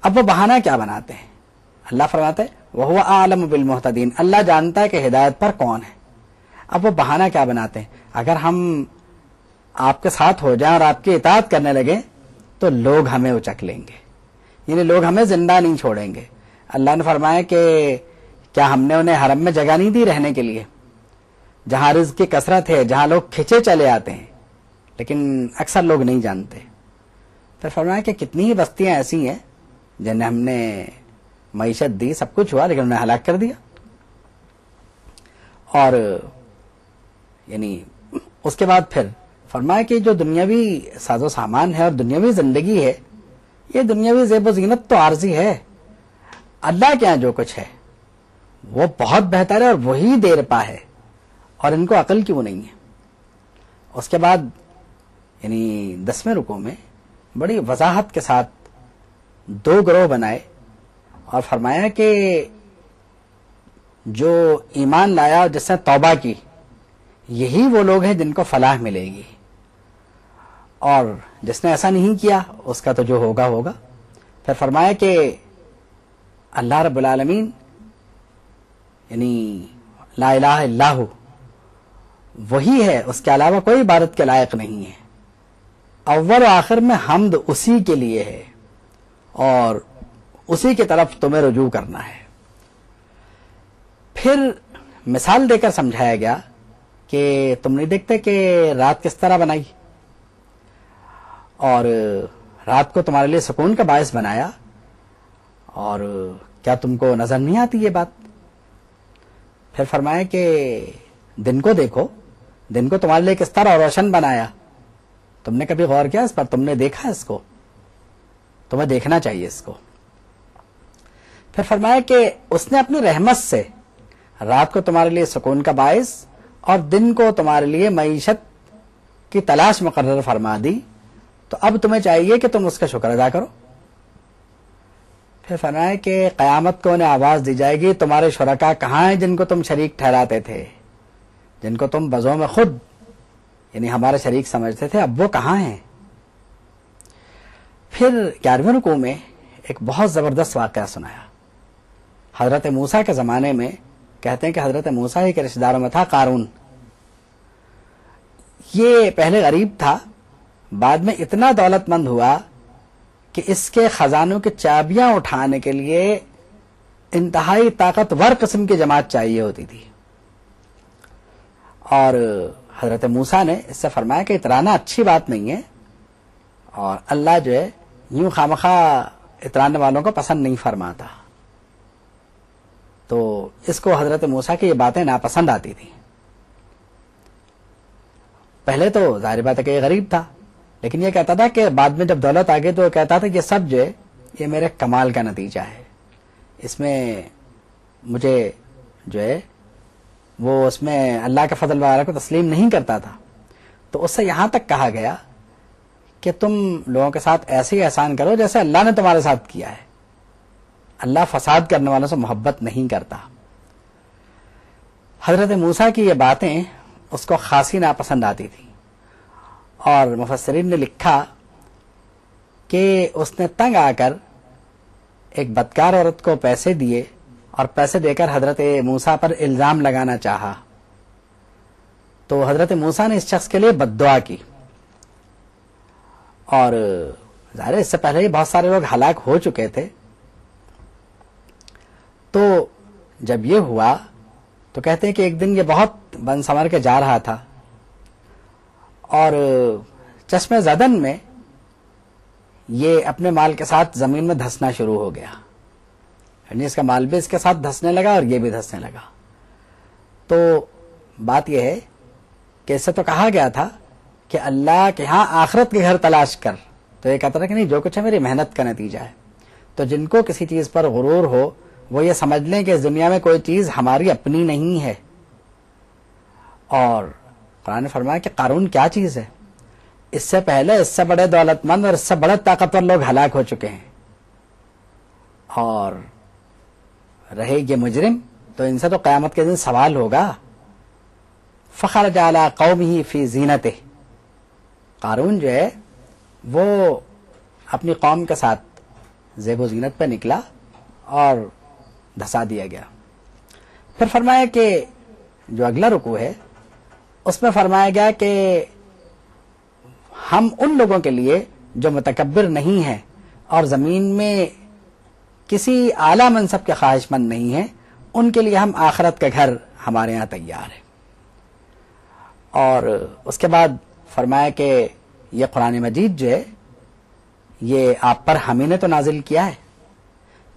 اب وہ بہانہ کیا بناتے ہیں؟ اللہ فرماتے ہیں وَهُوَ أَعْلَمُ بِالْمُهْتَدِينَ، اللہ جانتا ہے کہ ہدایت پر کون ہے۔ اب وہ بہانہ کیا بناتے ہیں؟ اگر ہم آپ کے ساتھ ہو جائیں اور آپ کی اطاعت کرنے لگے تو لوگ ہمیں اچک لیں گے، یعنی لوگ ہمیں زندہ نہیں چھوڑیں گے۔ اللہ نے فرمایا کہ کیا ہم نے انہیں حرم میں جگہ نہیں دی رہنے کے لیے، جہاں رزق کی کثرت ہے، جہاں لوگ کھچے چلے آتے ہیں، لیکن اکثر لوگ نہیں جانتے۔ پھر فرمایا کہ کتنی ہی بستیاں ایسی ہیں جنہیں ہم نے معیشت دی، سب کچھ ہوا، لیکن انہیں ہلاک کر دیا۔ اور یعنی اس کے بعد پھر فرمایا کہ جو دنیاوی ساز و سامان ہے اور دنیاوی زندگی ہے، یہ دنیاوی زیب و زینت تو عارضی ہے، اللہ کے یہاں جو کچھ ہے وہ بہت بہتر ہے اور وہی دیر پا ہے، اور ان کو عقل کیوں نہیں ہے۔ اس کے بعد یعنی 10ویں رکوع میں بڑی وضاحت کے ساتھ 2 گروہ بنائے اور فرمایا کہ جو ایمان لایا اور جس نے توبہ کی، یہی وہ لوگ ہیں جن کو فلاح ملے گی، اور جس نے ایسا نہیں کیا اس کا تو جو ہوگا ہوگا۔ پھر فرمایا کہ اللہ رب العالمین یعنی لا الہ الا ہو، وہی ہے، اس کے علاوہ کوئی عبادت کے لائق نہیں ہے، اول و آخر میں حمد اسی کے لیے ہے اور اسی کی طرف تمہیں رجوع کرنا ہے۔ پھر مثال دے کر سمجھایا گیا کہ تم نہیں دیکھتے کہ رات کس طرح بنائی اور رات کو تمہارے لیے سکون کا باعث بنایا، اور کیا تم کو نظر نہیں آتی یہ بات؟ پھر فرمایا کہ دن کو دیکھو، دن کو تمہارے لیے کس طرح روشن بنایا، تم نے کبھی غور کیا اس پر؟ تم نے دیکھا اس کو؟ تمہیں دیکھنا چاہیے اس کو۔ پھر فرمایا کہ اس نے اپنی رحمت سے رات کو تمہارے لیے سکون کا باعث اور دن کو تمہارے لیے معیشت کی تلاش مقرر فرما دی، تو اب تمہیں چاہیے کہ تم اس کا شکر ادا کرو۔ پھر فرمایا کہ قیامت کو انہیں آواز دی جائے گی تمہارے شرکا کہاں ہیں جن کو تم شریک ٹھہراتے تھے، جن کو تم بزوں میں خود یعنی ہمارے شریک سمجھتے تھے، اب وہ کہاں ہیں؟ پھر 11ویں رکوع میں ایک بہت زبردست واقعہ سنایا۔ حضرت موسیٰ کے زمانے میں کہتے ہیں کہ حضرت موسیٰ ہی کے رشتہ داروں میں تھا قارون۔ یہ پہلے غریب تھا، بعد میں اتنا دولت مند ہوا کہ اس کے خزانوں کی چابیاں اٹھانے کے لیے انتہائی طاقتور قسم کی جماعت چاہیے ہوتی تھی۔ اور حضرت موسیٰ نے اس سے فرمایا کہ اترانا اچھی بات نہیں ہے، اور اللہ جو ہے یوں خامخواہ اترانے والوں کو پسند نہیں فرماتا۔ تو اس کو حضرت موسیٰ کی یہ باتیں ناپسند آتی تھیں۔ پہلے تو ظاہر بات ہے کہ یہ غریب تھا، لیکن یہ کہتا تھا کہ بعد میں جب دولت آ گئی تو کہتا تھا کہ یہ سب جو ہے یہ میرے کمال کا نتیجہ ہے، اس میں مجھے جو ہے وہ اس میں اللہ کے فضل وغیرہ کو تسلیم نہیں کرتا تھا۔ تو اس سے یہاں تک کہا گیا کہ تم لوگوں کے ساتھ ایسے ہی احسان کرو جیسے اللہ نے تمہارے ساتھ کیا ہے، اللہ فساد کرنے والوں سے محبت نہیں کرتا۔ حضرت موسیٰ کی یہ باتیں اس کو خاصی ناپسند آتی تھی، اور مفسرین نے لکھا کہ اس نے تنگ آ کر ایک بدکار عورت کو پیسے دیے اور پیسے دے کر حضرت موسیٰ پر الزام لگانا چاہا، تو حضرت موسیٰ نے اس شخص کے لیے بد دعا کی، اور ظاہر اس سے پہلے ہی بہت سارے لوگ ہلاک ہو چکے تھے۔ تو جب یہ ہوا تو کہتے ہیں کہ ایک دن یہ بہت بن سنور کے جا رہا تھا، اور چشمے زدن میں یہ اپنے مال کے ساتھ زمین میں دھسنا شروع ہو گیا، یعنی اس کا مال بھی اس کے ساتھ دھسنے لگا اور یہ بھی دھسنے لگا۔ تو بات یہ ہے کہ اس سے تو کہا گیا تھا کہ اللہ کے ہاں آخرت کے گھر تلاش کر، تو یہ کہتا تھا کہ نہیں، جو کچھ ہے میری محنت کا نتیجہ ہے۔ تو جن کو کسی چیز پر غرور ہو وہ یہ سمجھ لیں کہ اس دنیا میں کوئی چیز ہماری اپنی نہیں ہے۔ اور قرآن نے فرمایا کہ قارون کیا چیز ہے، اس سے پہلے اس سے بڑے دولت مند اور اس سے بڑے طاقتور لوگ ہلاک ہو چکے ہیں، اور رہے یہ مجرم تو ان سے تو قیامت کے دن سوال ہوگا۔ فخرج علی قومہ فی زینتہ، قارون جو ہے وہ اپنی قوم کے ساتھ زیب و زینت پہ نکلا اور دھسا دیا گیا. پھر فرمایا کہ جو اگلا رکوع ہے اس میں فرمایا گیا کہ ہم ان لوگوں کے لیے جو متکبر نہیں ہیں اور زمین میں کسی اعلیٰ منصب کے خواہش مند نہیں ہیں، ان کے لیے ہم آخرت کا گھر ہمارے یہاں تیار ہے. اور اس کے بعد فرمایا کہ یہ قرآن مجید جو ہے یہ آپ پر ہم ہی نے تو نازل کیا ہے.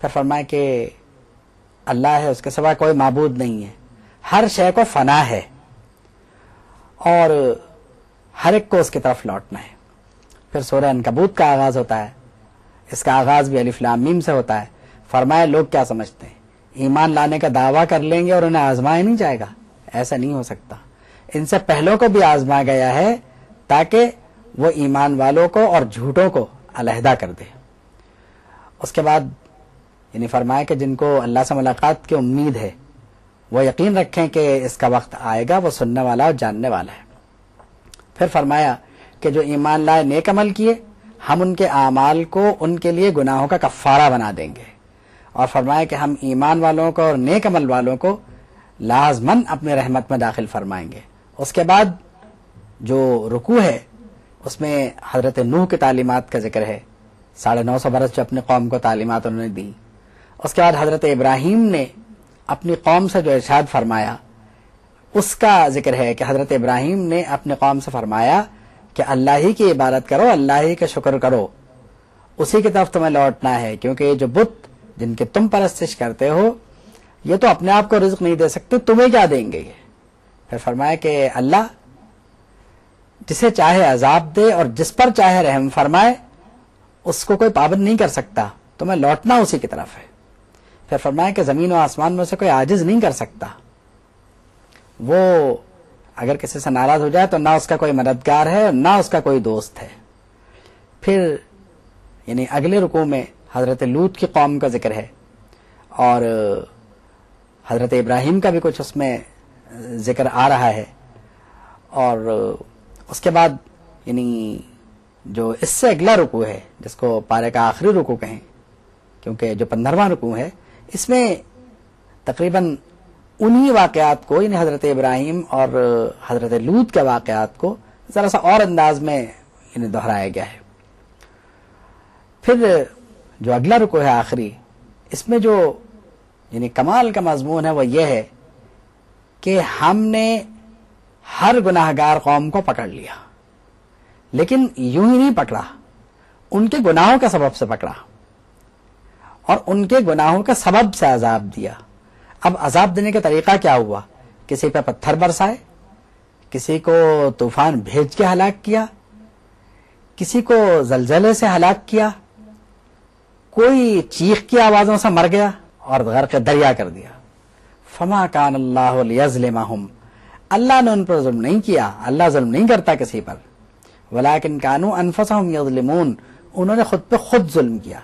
پھر فرمایا کہ اللہ ہے، اس کے سوا کوئی معبود نہیں ہے، ہر شے کو فنا ہے اور ہر ایک کو اس کی طرف لوٹنا ہے. پھر سورہ عنکبوت کا آغاز ہوتا ہے، اس کا آغاز بھی الف لام میم سے ہوتا ہے. فرمایا لوگ کیا سمجھتے ہیں، ایمان لانے کا دعویٰ کر لیں گے اور انہیں آزمایا نہیں جائے گا؟ ایسا نہیں ہو سکتا. ان سے پہلوں کو بھی آزمایا گیا ہے تاکہ وہ ایمان والوں کو اور جھوٹوں کو علیحدہ کر دے. اس کے بعد یعنی فرمایا کہ جن کو اللہ سے ملاقات کی امید ہے وہ یقین رکھیں کہ اس کا وقت آئے گا، وہ سننے والا اور جاننے والا ہے. پھر فرمایا کہ جو ایمان لائے نیک عمل کیے ہم ان کے اعمال کو ان کے لیے گناہوں کا کفارہ بنا دیں گے. اور فرمایا کہ ہم ایمان والوں کو اور نیک عمل والوں کو لازماً اپنے رحمت میں داخل فرمائیں گے. اس کے بعد جو رکوع ہے اس میں حضرت نوح کی تعلیمات کا ذکر ہے، 950 برس جو اپنی قوم کو تعلیمات انہوں نے دی. اس کے بعد حضرت ابراہیم نے اپنی قوم سے جو ارشاد فرمایا اس کا ذکر ہے کہ حضرت ابراہیم نے اپنی قوم سے فرمایا کہ اللہ ہی کی عبادت کرو، اللہ ہی کا شکر کرو، اسی کی طرف تمہیں لوٹنا ہے، کیونکہ یہ جو بت جن کے تم پرستش کرتے ہو یہ تو اپنے آپ کو رزق نہیں دے سکتے، تمہیں کیا دیں گے یہ. پھر فرمایا کہ اللہ جسے چاہے عذاب دے اور جس پر چاہے رحم فرمائے، اس کو کوئی پابند نہیں کر سکتا، تمہیں لوٹنا اسی کی طرف ہے. پھر فرمایا کہ زمین و آسمان میں سے کوئی عاجز نہیں کر سکتا، وہ اگر کسی سے ناراض ہو جائے تو نہ اس کا کوئی مددگار ہے اور نہ اس کا کوئی دوست ہے. پھر یعنی اگلے رکوع میں حضرت لوط کی قوم کا ذکر ہے اور حضرت ابراہیم کا بھی کچھ اس میں ذکر آ رہا ہے. اور اس کے بعد یعنی جو اس سے اگلا رکوع ہے جس کو پارے کا آخری رکوع کہیں، کیونکہ جو 15واں رکوع ہے اس میں تقریباً انہی واقعات کو یعنی حضرت ابراہیم اور حضرت لوط کے واقعات کو ذرا سا اور انداز میں یعنی دہرایا گیا ہے. پھر جو اگلا رکوع ہے آخری، اس میں جو یعنی کمال کا مضمون ہے وہ یہ ہے کہ ہم نے ہر گناہگار قوم کو پکڑ لیا، لیکن یوں ہی نہیں پکڑا، ان کے گناہوں کے سبب سے پکڑا اور ان کے گناہوں کے سبب سے عذاب دیا. اب عذاب دینے کا طریقہ کیا ہوا؟ کسی پہ پتھر برسائے، کسی کو طوفان بھیج کے ہلاک کیا، کسی کو زلزلے سے ہلاک کیا، کوئی چیخ کی آوازوں سے مر گیا اور غرق دریا کر دیا. فما کان اللہ لیظلمہم، اللہ نے ان پر ظلم نہیں کیا، اللہ ظلم نہیں کرتا کسی پر، ولیکن کانوا انفسہم یظلمون، انہوں نے خود پہ خود ظلم کیا.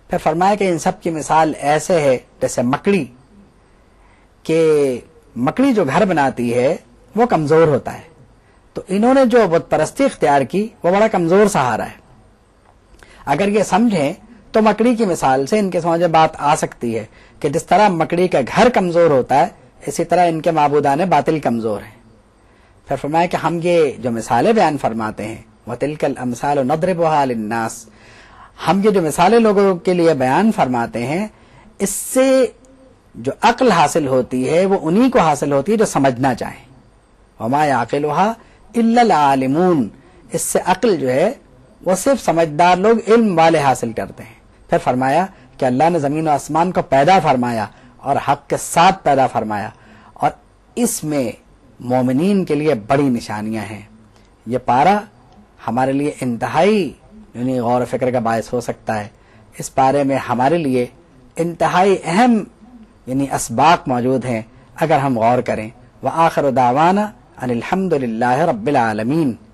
پھر فرمایا کہ ان سب کی مثال ایسے ہے جیسے مکڑی، کہ مکڑی جو گھر بناتی ہے وہ کمزور ہوتا ہے، تو انہوں نے جو بت پرستی اختیار کی وہ بڑا کمزور سہارا ہے. اگر یہ سمجھیں تو مکڑی کی مثال سے ان کے سمجھ میں بات آ سکتی ہے کہ جس طرح مکڑی کا گھر کمزور ہوتا ہے اسی طرح ان کے معبودان باطل کمزور ہیں. پھر فرمایا کہ ہم یہ جو مثالیں بیان فرماتے ہیں وَتِلْكَ الْأَمْثَالُ نَضْرِبُهَا لِلنَّاسِ، ہم یہ جو مثالیں لوگوں کے لیے بیان فرماتے ہیں اس سے جو عقل حاصل ہوتی ہے وہ انہی کو حاصل ہوتی ہے جو سمجھنا چاہیں. وَمَا يَعْقِلُهَا إِلَّا الْعَالِمُونَ، اس سے عقل جو ہے وہ صرف سمجھدار لوگ، علم والے حاصل کرتے ہیں. پھر فرمایا کہ اللہ نے زمین و آسمان کو پیدا فرمایا اور حق کے ساتھ پیدا فرمایا، اور اس میں مومنین کے لیے بڑی نشانیاں ہیں. یہ پارہ ہمارے لیے انتہائی یعنی غور و فکر کا باعث ہو سکتا ہے. اس پارے میں ہمارے لیے انتہائی اہم یعنی اسباق موجود ہیں اگر ہم غور کریں. وآخر دعوانا ان الحمد للہ رب العالمین.